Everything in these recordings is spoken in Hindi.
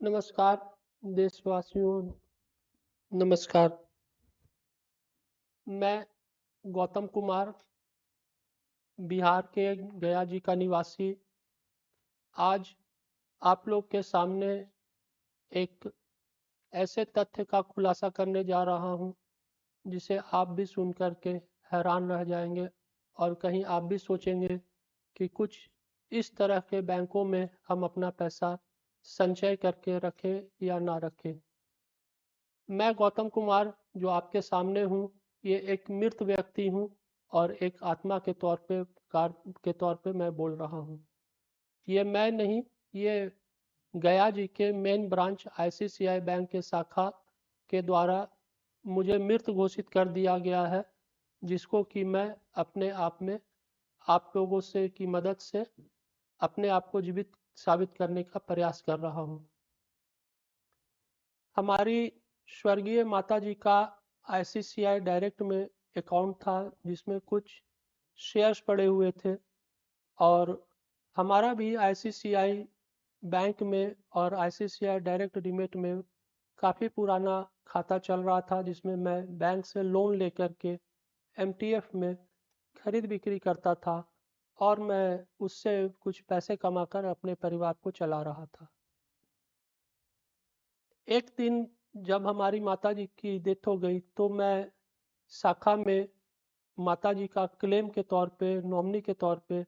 नमस्कार देशवासियों, नमस्कार। मैं गौतम कुमार, बिहार के गया जी का निवासी, आज आप लोग के सामने एक ऐसे तथ्य का खुलासा करने जा रहा हूं, जिसे आप भी सुन कर के हैरान रह जाएंगे और कहीं आप भी सोचेंगे कि कुछ इस तरह के बैंकों में हम अपना पैसा संचय करके रखें या ना रखें। मैं गौतम कुमार जो आपके सामने हूँ, ये एक मृत व्यक्ति हूँ और एक आत्मा के तौर पे मैं बोल रहा हूँ। ये मैं नहीं, ये गया जी के मेन ब्रांच आईसीआईसीआई बैंक के शाखा के द्वारा मुझे मृत घोषित कर दिया गया है, जिसको कि मैं अपने आप में आप लोगों से की मदद से अपने आप को जीवित साबित करने का प्रयास कर रहा हूँ। हमारी स्वर्गीय माता जी का आईसीआईसीआई डायरेक्ट में अकाउंट था, जिसमें कुछ शेयर्स पड़े हुए थे और हमारा भी आईसीआईसीआई बैंक में और आईसीआईसीआई डायरेक्ट डीमैट में काफ़ी पुराना खाता चल रहा था, जिसमें मैं बैंक से लोन लेकर के एमटीएफ में खरीद बिक्री करता था और मैं उससे कुछ पैसे कमाकर अपने परिवार को चला रहा था। एक दिन जब हमारी माता जी की डेथ हो गई, तो मैं शाखा में माता जी का क्लेम के तौर पे, नॉमिनी के तौर पे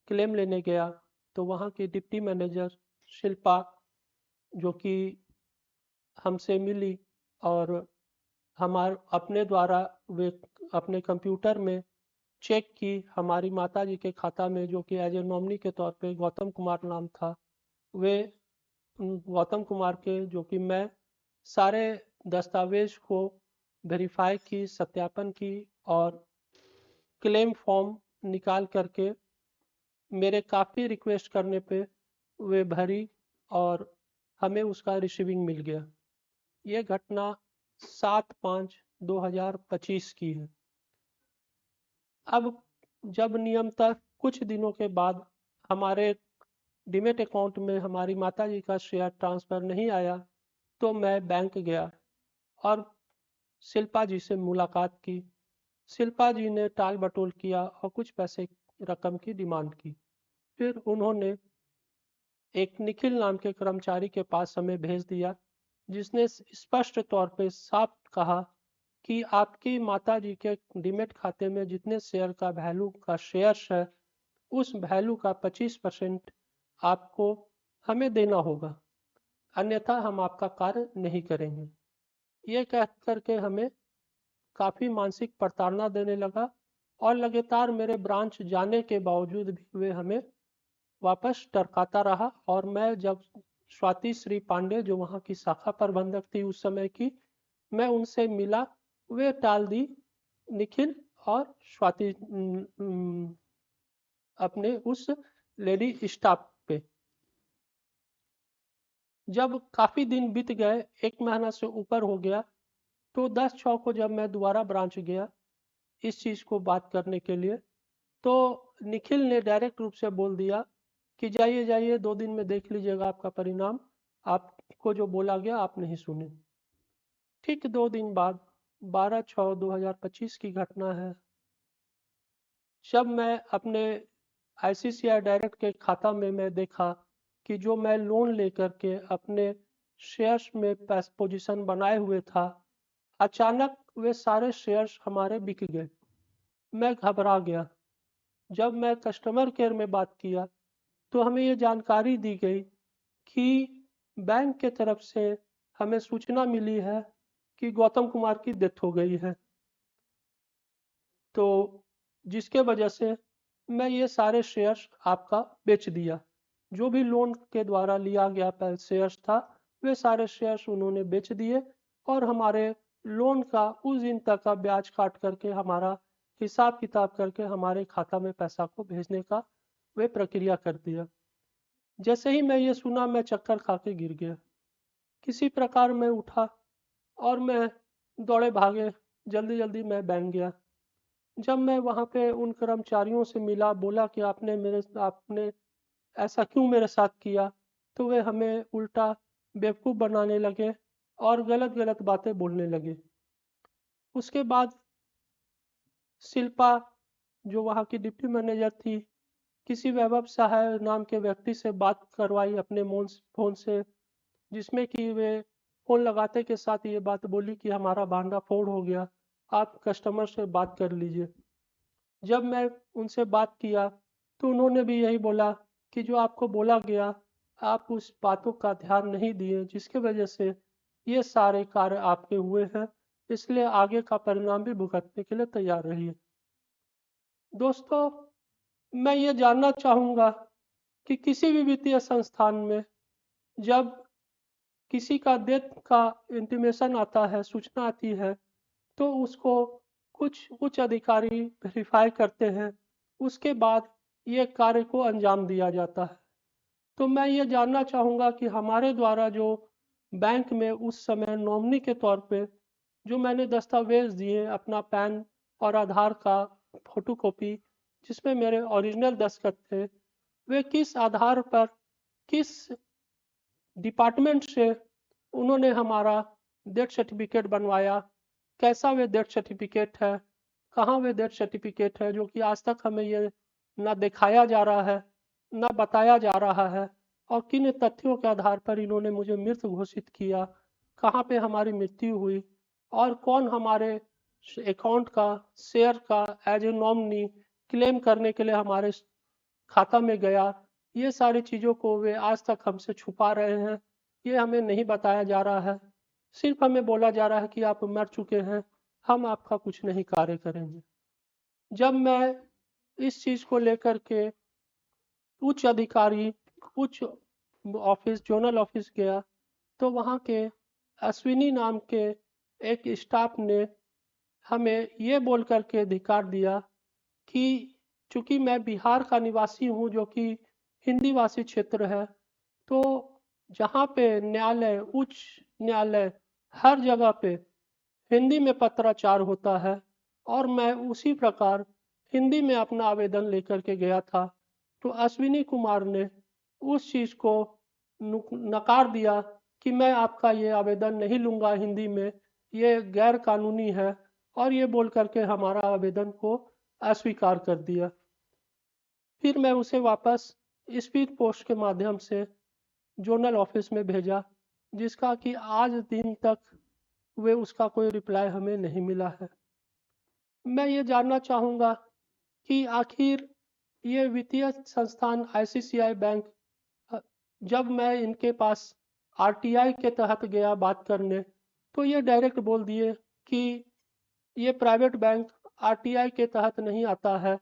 क्लेम लेने गया। तो वहाँ की डिप्टी मैनेजर शिल्पा, जो कि हमसे मिली और हमार अपने द्वारा वे अपने कंप्यूटर में चेक की हमारी माता जी के खाता में, जो कि एज ए नॉमिनी के तौर पे गौतम कुमार नाम था, वे गौतम कुमार के, जो कि मैं सारे दस्तावेज को वेरीफाई की, सत्यापन की और क्लेम फॉर्म निकाल करके मेरे काफ़ी रिक्वेस्ट करने पे वे भरी और हमें उसका रिसीविंग मिल गया। ये घटना 7/5/2025 की है। अब जब नियमतः कुछ दिनों के बाद हमारे डीमेट अकाउंट में हमारी माता जी का शेयर ट्रांसफ़र नहीं आया, तो मैं बैंक गया और शिल्पा जी से मुलाकात की। शिल्पा जी ने टाल बटोल किया और कुछ पैसे रकम की डिमांड की। फिर उन्होंने एक निखिल नाम के कर्मचारी के पास हमें भेज दिया, जिसने स्पष्ट तौर पे साफ कहा कि आपकी माता जी के डीमेट खाते में जितने शेयर का वैल्यू का शेयर्स है, उस वैल्यू का 25% आपको हमें देना होगा, अन्यथा हम आपका कार्य नहीं करेंगे। ये कह करके हमें काफ़ी मानसिक प्रताड़ना देने लगा और लगातार मेरे ब्रांच जाने के बावजूद भी वे हमें वापस टरकाता रहा। और मैं जब स्वाति श्री पांडे, जो वहाँ की शाखा प्रबंधक थी उस समय की, मैं उनसे मिला, वे टाल दी निखिल और स्वाति अपने उस लेडी स्टाफ पे। जब काफ़ी दिन बीत गए, 1 महीना से ऊपर हो गया, तो 10/6 को जब मैं दोबारा ब्रांच गया इस चीज़ को बात करने के लिए, तो निखिल ने डायरेक्ट रूप से बोल दिया कि जाइए जाइए, 2 दिन में देख लीजिएगा आपका परिणाम, आपको जो बोला गया आप नहीं सुने। ठीक 2 दिन बाद 12/6/2025 की घटना है। जब मैं अपने आईसीआईसीआई डायरेक्ट के खाता में मैं देखा कि जो मैं लोन लेकर के अपने शेयर्स में पोजीशन बनाए हुए था, अचानक वे सारे शेयर्स हमारे बिक गए। मैं घबरा गया। जब मैं कस्टमर केयर में बात किया, तो हमें ये जानकारी दी गई कि बैंक के तरफ से हमें सूचना मिली है कि गौतम कुमार की डेथ हो गई है। तो जिसके वजह से मैं ये सारे शेयर्स आपका बेच दिया। जो भी लोन के द्वारा लिया गया शेयर्स था, वे सारे शेयर्स उन्होंने बेच दिए और हमारे लोन का उस दिन तक का ब्याज काट करके, हमारा हिसाब किताब करके हमारे खाता में पैसा को भेजने का वे प्रक्रिया कर दिया। जैसे ही मैं ये सुना, मैं चक्कर खा के गिर गया। किसी प्रकार मैं उठा और मैं दौड़े भागे, जल्दी जल्दी मैं बैंक गया। जब मैं वहाँ पे उन कर्मचारियों से मिला, बोला कि आपने ऐसा क्यों मेरे साथ किया, तो वे हमें उल्टा बेवकूफ़ बनाने लगे और गलत गलत बातें बोलने लगे। उसके बाद शिल्पा, जो वहाँ की डिप्टी मैनेजर थी, किसी वैभव सहाय नाम के व्यक्ति से बात करवाई अपने फ़ोन से, जिसमें कि वे फ़ोन लगाते के साथ ये बात बोली कि हमारा भांडा फोड़ हो गया, आप कस्टमर से बात कर लीजिए। जब मैं उनसे बात किया तो उन्होंने भी यही बोला कि जो आपको बोला गया, आप उस बातों का ध्यान नहीं दिए, जिसकी वजह से ये सारे कार्य आपके हुए हैं, इसलिए आगे का परिणाम भी भुगतने के लिए तैयार रहिए। दोस्तों, मैं ये जानना चाहूँगा कि किसी भी वित्तीय संस्थान में जब किसी का डेथ का इंटीमेशन आता है, सूचना आती है, तो उसको कुछ उच्च अधिकारी वेरीफाई करते हैं। उसके बाद ये कार्य को अंजाम दिया जाता है। तो मैं ये जानना चाहूँगा कि हमारे द्वारा जो बैंक में उस समय नॉमिनी के तौर पे जो मैंने दस्तावेज़ दिए, अपना पैन और आधार का फ़ोटोकॉपी, जिसमें मेरे ओरिजिनल दस्तखत थे, वे किस आधार पर, किस डिपार्टमेंट से उन्होंने हमारा डेथ सर्टिफिकेट बनवाया, कैसा वे डेथ सर्टिफिकेट है, कहाँ वे डेथ सर्टिफिकेट है, जो कि आज तक हमें ये ना दिखाया जा रहा है, ना बताया जा रहा है, और किन तथ्यों के आधार पर इन्होंने मुझे मृत घोषित किया, कहाँ पे हमारी मृत्यु हुई, और कौन हमारे अकाउंट का, शेयर का एज ए नॉमिनी क्लेम करने के लिए हमारे खाता में गया। ये सारी चीज़ों को वे आज तक हमसे छुपा रहे हैं। ये हमें नहीं बताया जा रहा है। सिर्फ हमें बोला जा रहा है कि आप मर चुके हैं, हम आपका कुछ नहीं कार्य करेंगे। जब मैं इस चीज़ को लेकर के उच्च अधिकारी, उच्च ऑफिस, जोनल ऑफिस गया, तो वहाँ के अश्विनी नाम के एक स्टाफ ने हमें ये बोल कर के धिक्कार दिया कि चूंकि मैं बिहार का निवासी हूँ, जो कि हिंदी भाषी क्षेत्र है, तो जहाँ पे न्यायालय, उच्च न्यायालय, हर जगह पे हिंदी में पत्राचार होता है, और मैं उसी प्रकार हिंदी में अपना आवेदन लेकर के गया था। तो अश्विनी कुमार ने उस चीज़ को नकार दिया कि मैं आपका ये आवेदन नहीं लूँगा हिंदी में, ये गैर कानूनी है, और ये बोल करके हमारा आवेदन को अस्वीकार कर दिया। फिर मैं उसे वापस स्पीड पोस्ट के माध्यम से जोनल ऑफिस में भेजा, जिसका कि आज दिन तक वे उसका कोई रिप्लाई हमें नहीं मिला है। मैं ये जानना चाहूँगा कि आखिर ये वित्तीय संस्थान आईसीआईसीआई बैंक, अ, जब मैं इनके पास आरटीआई के तहत गया बात करने, तो ये डायरेक्ट बोल दिए कि ये प्राइवेट बैंक आरटीआई के तहत नहीं आता है,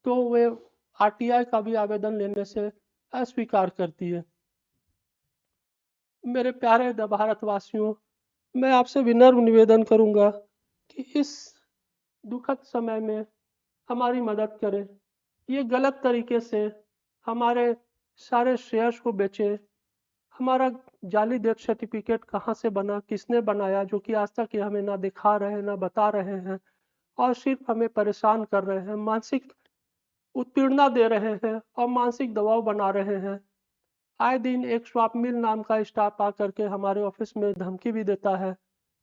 तो वे आरटीआई का भी आवेदन लेने से अस्वीकार करती है। मेरे प्यारे भारतवासियों, मैं आपसे विनम्र निवेदन करूंगा कि इस दुखद समय में हमारी मदद करें। ये गलत तरीके से हमारे सारे शेयर्स को बेचे, हमारा जाली डेथ सर्टिफिकेट कहाँ से बना, किसने बनाया, जो कि आज तक ये हमें ना दिखा रहे हैं, ना बता रहे हैं, और सिर्फ हमें परेशान कर रहे हैं, मानसिक उत्पीड़ना दे रहे हैं और मानसिक दबाव बना रहे हैं। आए दिन एक स्वप्निल नाम का स्टाफ आकर के हमारे ऑफिस में धमकी भी देता है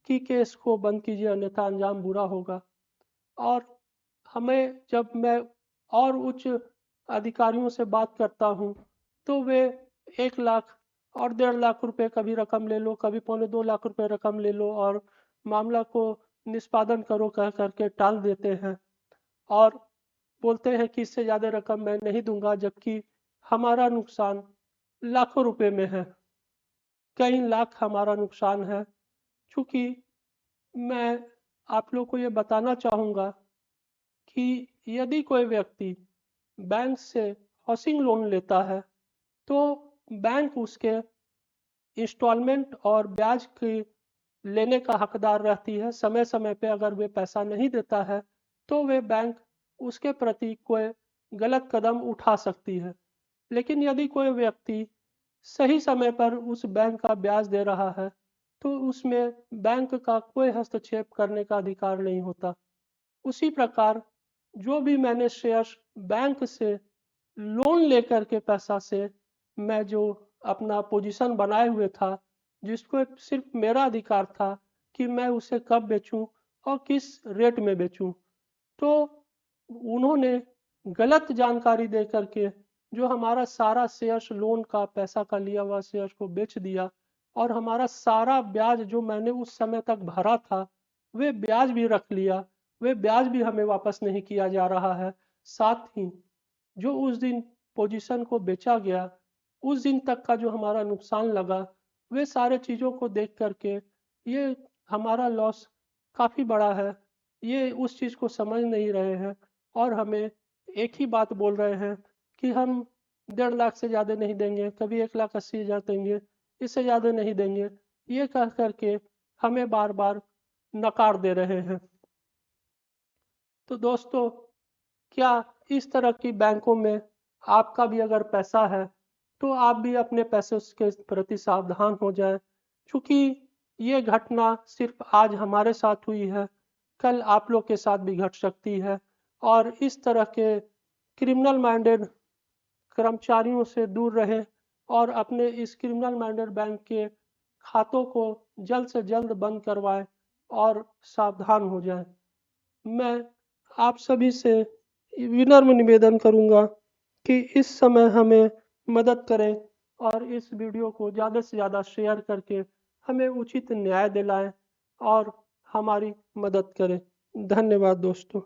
कि केस को बंद कीजिए, अन्यथा अंजाम बुरा होगा। और हमें, जब मैं और उच्च अधिकारियों से बात करता हूँ, तो वे 1 लाख और 1.5 लाख रुपए, कभी रकम ले लो, कभी 2.25 लाख रुपए रकम ले लो, और मामला को निष्पादन करो कह करके टाल देते हैं, और बोलते हैं कि इससे ज़्यादा रकम मैं नहीं दूंगा, जबकि हमारा नुकसान लाखों रुपए में है, कई लाख हमारा नुकसान है। चूँकि मैं आप लोग को ये बताना चाहूँगा कि यदि कोई व्यक्ति बैंक से हाउसिंग लोन लेता है, तो बैंक उसके इंस्टॉलमेंट और ब्याज की लेने का हकदार रहती है। समय समय पे अगर वे पैसा नहीं देता है, तो वे बैंक उसके प्रति कोई गलत कदम उठा सकती है। लेकिन यदि कोई व्यक्ति सही समय पर उस बैंक का ब्याज दे रहा है, तो उसमें बैंक का कोई हस्तक्षेप करने का अधिकार नहीं होता। उसी प्रकार जो भी मैंने शेयर्स बैंक से लोन लेकर के पैसा से मैं जो अपना पोजीशन बनाए हुए था, जिसको सिर्फ मेरा अधिकार था कि मैं उसे कब बेचूं और किस रेट में बेचूं। तो उन्होंने गलत जानकारी दे करके जो हमारा सारा शेयर्स, लोन का पैसा का लिया हुआ शेयर्स को बेच दिया, और हमारा सारा ब्याज जो मैंने उस समय तक भरा था वे ब्याज भी रख लिया। वे ब्याज भी हमें वापस नहीं किया जा रहा है। साथ ही जो उस दिन पोजीशन को बेचा गया, उस दिन तक का जो हमारा नुकसान लगा, वे सारे चीज़ों को देख करके ये हमारा लॉस काफ़ी बड़ा है। ये उस चीज़ को समझ नहीं रहे हैं और हमें एक ही बात बोल रहे हैं कि हम 1.5 लाख से ज़्यादा नहीं देंगे, कभी 1,80,000 देंगे, इससे ज़्यादा नहीं देंगे, ये कह करके हमें बार बार नकार दे रहे हैं। तो दोस्तों, क्या इस तरह की बैंकों में आपका भी अगर पैसा है तो आप भी अपने पैसे के प्रति सावधान हो जाएं, क्योंकि ये घटना सिर्फ आज हमारे साथ हुई है, कल आप लोग के साथ भी घट सकती है। और इस तरह के क्रिमिनल माइंडेड कर्मचारियों से दूर रहें और अपने इस क्रिमिनल माइंडेड बैंक के खातों को जल्द से जल्द बंद करवाएं और सावधान हो जाएं। मैं आप सभी से विनम्र निवेदन करूंगा कि इस समय हमें मदद करें और इस वीडियो को ज़्यादा से ज़्यादा शेयर करके हमें उचित न्याय दिलाएं और हमारी मदद करें। धन्यवाद दोस्तों।